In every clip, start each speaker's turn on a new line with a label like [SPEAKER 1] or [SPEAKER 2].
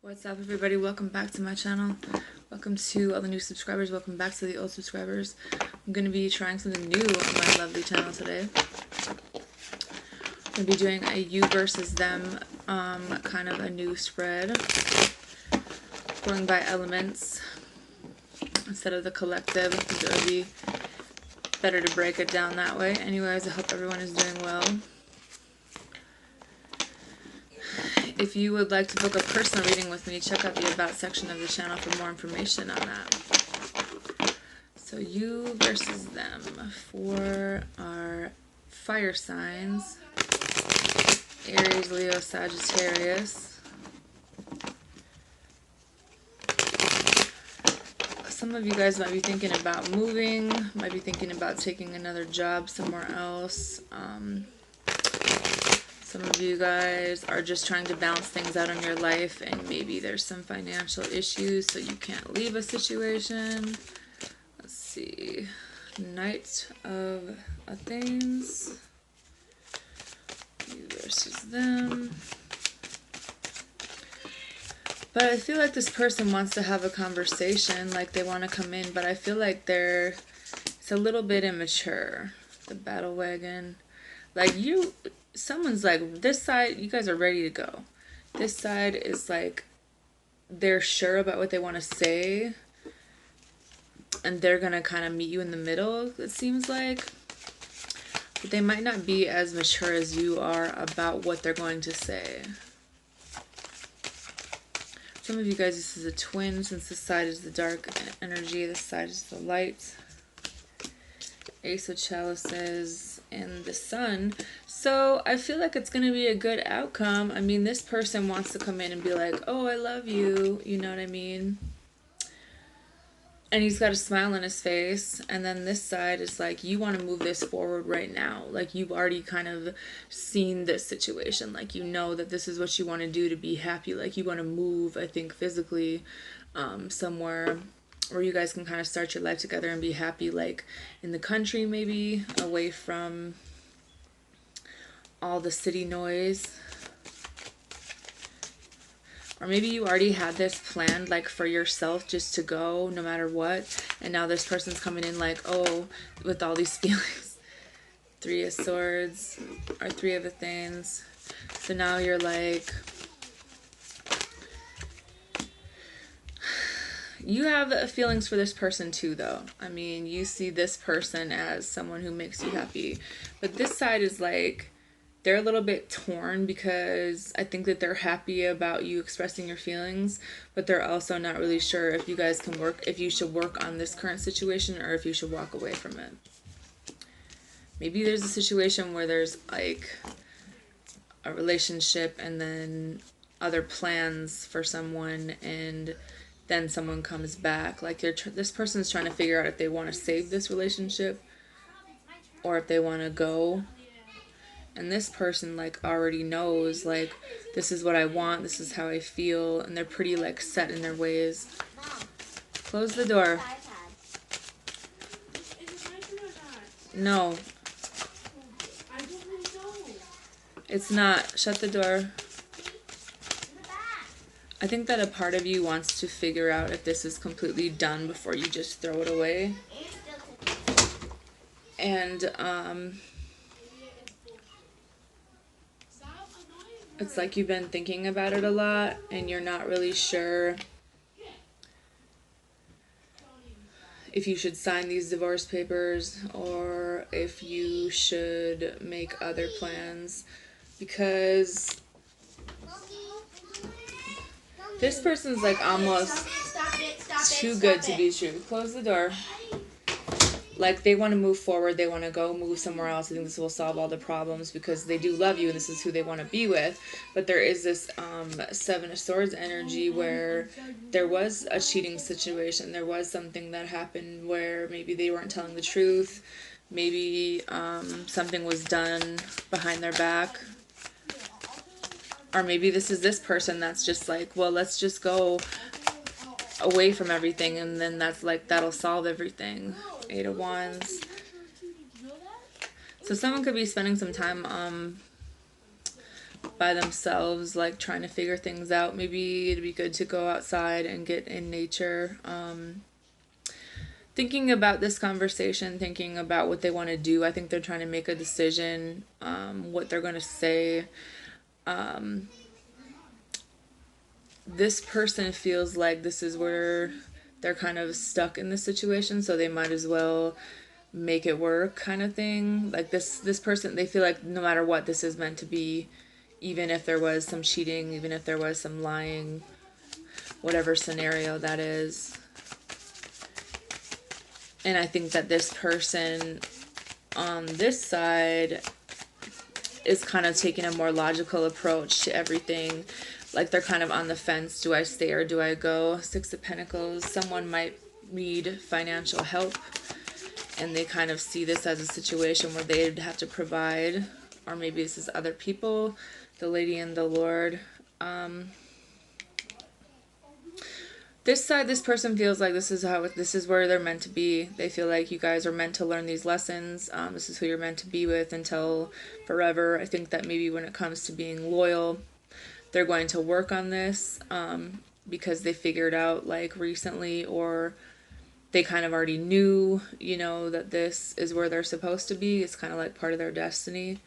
[SPEAKER 1] What's up, everybody? Welcome back to my channel. Welcome to all the new subscribers. Welcome back to the old subscribers. I'm going to be trying something new on my lovely channel today. I'm going to be doing a you versus them, kind of a new spread. Going by elements instead of the collective. I think it would be better to break it down that way. Anyways, I hope everyone is doing well. If you would like to book a personal reading with me, check out the About section of the channel for more information on that. So you versus them for our fire signs, Aries, Leo, Sagittarius. Some of you guys might be thinking about moving, might be thinking about taking another job somewhere else. Some of you guys are just trying to balance things out in your life, and maybe there's some financial issues, so you can't leave a situation. Let's see. Knight of Athens. You versus them. But I feel like this person wants to have a conversation, like they want to come in, but I feel like it's a little bit immature. The battle wagon. Like someone's like, this side, you guys are ready to go. This side is like, they're sure about what they want to say, and they're gonna kind of meet you in the middle, it seems like. But they might not be as mature as you are about what they're going to say. Some of you guys, this is a twin, since this side is the dark energy, this side is the light. Ace of Chalices and the Sun. So I feel like it's going to be a good outcome. I mean, this person wants to come in and be like, oh, I love you. You know what I mean? And he's got a smile on his face. And then this side is like, you want to move this forward right now. Like, you've already kind of seen this situation. Like, you know that this is what you want to do to be happy. Like, you want to move, I think, physically somewhere where you guys can kind of start your life together and be happy, like in the country, maybe away from all the city noise. Or maybe you already had this planned, like for yourself, just to go no matter what, and now this person's coming in like, oh, with all these feelings. Three of Swords or Three of Athens. So now you're like, you have feelings for this person too, though. I mean, you see this person as someone who makes you happy. But this side is like, they're a little bit torn, because I think that they're happy about you expressing your feelings, but they're also not really sure if you guys can work, if you should work on this current situation or if you should walk away from it. Maybe there's a situation where there's like a relationship and then other plans for someone, and then someone comes back. Like this person's trying to figure out if they want to save this relationship or if they want to go. And this person like already knows, like, this is what I want, this is how I feel, and they're pretty like set in their ways. Close the door. No. It's not. Shut the door. I think that a part of you wants to figure out if this is completely done before you just throw it away. And it's like you've been thinking about it a lot and you're not really sure if you should sign these divorce papers or if you should make other plans, because this person's like almost too good to be true. Close the door. Like, they want to move forward, they want to go move somewhere else. I think this will solve all the problems because they do love you and this is who they want to be with. But there is this Seven of Swords energy where there was a cheating situation. There was something that happened where maybe they weren't telling the truth. Maybe something was done behind their back. Or maybe this is this person that's just like, well, let's just go away from everything, and then that's like, that'll solve everything. Eight of Wands. So someone could be spending some time by themselves, like trying to figure things out. Maybe it'd be good to go outside and get in nature. Thinking about this conversation, thinking about what they want to do. I think they're trying to make a decision, what they're going to say. This person feels like this is where they're kind of stuck in this situation, so they might as well make it work, kind of thing. Like this person, they feel like no matter what, this is meant to be, even if there was some cheating, even if there was some lying, whatever scenario that is. And I think that this person on this side is kind of taking a more logical approach to everything. Like they're kind of on the fence. Do I stay or do I go? Six of Pentacles. Someone might need financial help, and they kind of see this as a situation where they'd have to provide. Or maybe this is other people. The Lady and the Lord. This side, this person feels like this is where they're meant to be. They feel like you guys are meant to learn these lessons. This is who you're meant to be with until forever. I think that maybe when it comes to being loyal, they're going to work on this because they figured out like recently, or they kind of already knew, that this is where they're supposed to be. It's kind of like part of their destiny.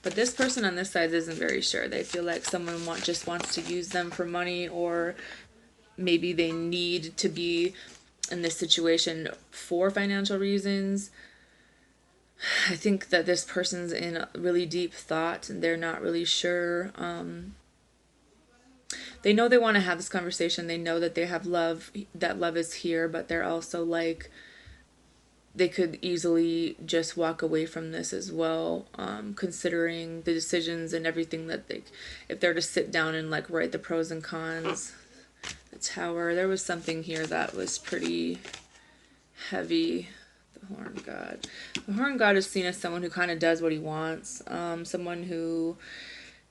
[SPEAKER 1] But this person on this side isn't very sure. They feel like someone just wants to use them for money, or maybe they need to be in this situation for financial reasons. I think that this person's in really deep thought and they're not really sure. They know they want to have this conversation. They know that they have love, that love is here, but they're also like, they could easily just walk away from this as well, considering the decisions and everything that if they're to sit down and like write the pros and cons. The Tower, there was something here that was pretty heavy. The Horned God. The Horned God is seen as someone who kind of does what he wants, someone who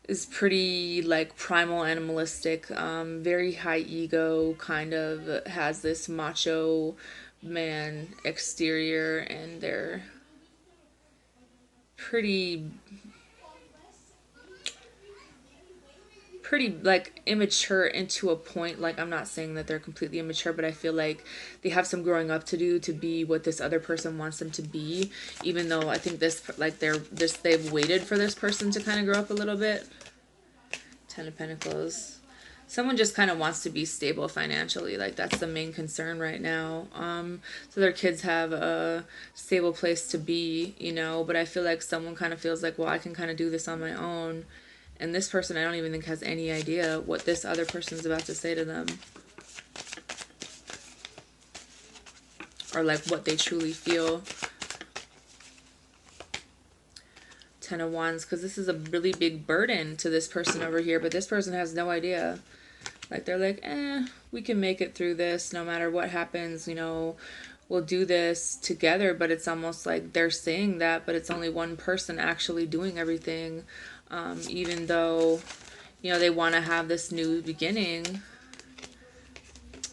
[SPEAKER 1] is pretty like primal, animalistic, very high ego, kind of has this macho man exterior, and they're pretty like immature into a point. Like, I'm not saying that they're completely immature, but I feel like they have some growing up to do to be what this other person wants them to be, even though I think they've waited for this person to kind of grow up a little bit. Ten of Pentacles. Someone just kind of wants to be stable financially. Like, that's the main concern right now. So their kids have a stable place to be, but I feel like someone kind of feels like, well, I can kind of do this on my own. And this person, I don't even think has any idea what this other person's about to say to them. Or like what they truly feel. Ten of Wands, because this is a really big burden to this person over here, but this person has no idea. Like, they're like, we can make it through this no matter what happens, we'll do this together. But it's almost like they're saying that, but it's only one person actually doing everything, even though, they want to have this new beginning.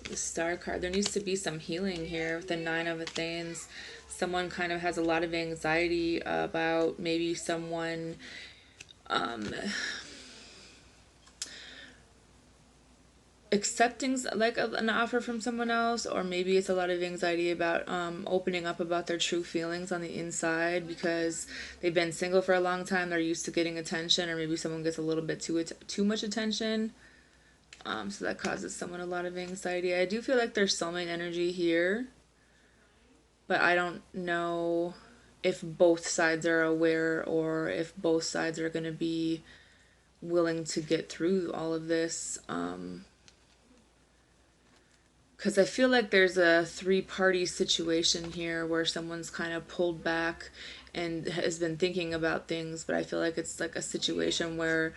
[SPEAKER 1] The Star card, there needs to be some healing here with the Nine of Athens. Someone kind of has a lot of anxiety about maybe someone accepting like an offer from someone else, or maybe it's a lot of anxiety about opening up about their true feelings on the inside because they've been single for a long time. They're used to getting attention, or maybe someone gets a little bit too much attention, so that causes someone a lot of anxiety. I do feel like there's soulmate energy here, but I don't know if both sides are aware, or if both sides are going to be willing to get through all of this. Because I feel like there's a three-party situation here where someone's kind of pulled back and has been thinking about things, but I feel like it's like a situation where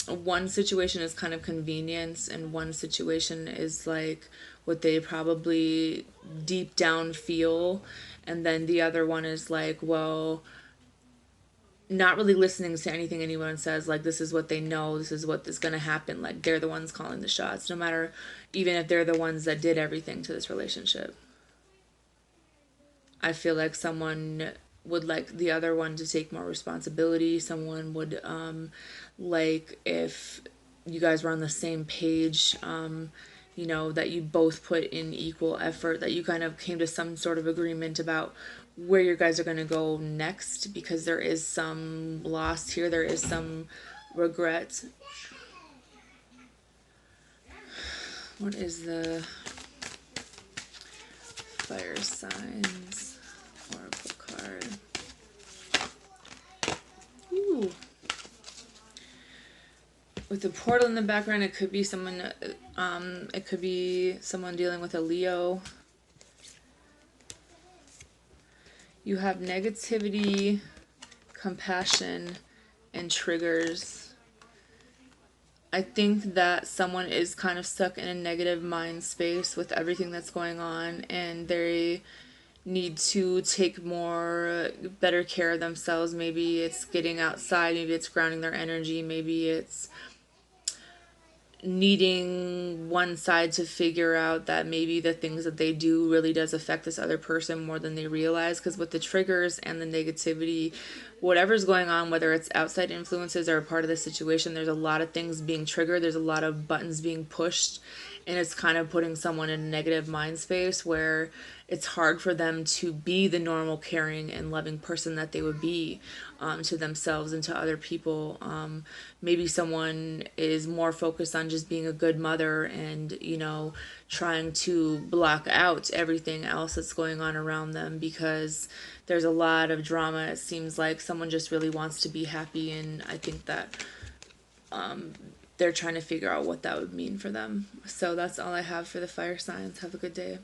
[SPEAKER 1] one situation is kind of convenience, and one situation is like what they probably deep down feel, and then the other one is like, well, not really listening to anything anyone says. Like, this is what they know, this is what is going to happen. Like, they're the ones calling the shots, no matter, even if they're the ones that did everything to this relationship. I feel like someone would like the other one to take more responsibility. Someone would like if you guys were on the same page, you know, that you both put in equal effort, that you kind of came to some sort of agreement about where you guys are going to go next, because there is some loss here, there is some regret. What is the fire signs oracle card? Ooh. With the portal in the background, it could be someone dealing with a Leo. You have negativity, compassion, and triggers. I think that someone is kind of stuck in a negative mind space with everything that's going on, and they need to take better care of themselves. Maybe it's getting outside, maybe it's grounding their energy, maybe it's needing one side to figure out that maybe the things that they do really does affect this other person more than they realize. Because with the triggers and the negativity, whatever's going on, whether it's outside influences or a part of the situation, there's a lot of things being triggered, there's a lot of buttons being pushed, and it's kind of putting someone in a negative mind space where it's hard for them to be the normal, caring, and loving person that they would be, to themselves and to other people. Maybe someone is more focused on just being a good mother and, you know, trying to block out everything else that's going on around them, because there's a lot of drama. It seems like someone just really wants to be happy, and I think that they're trying to figure out what that would mean for them. So that's all I have for the fire signs. Have a good day.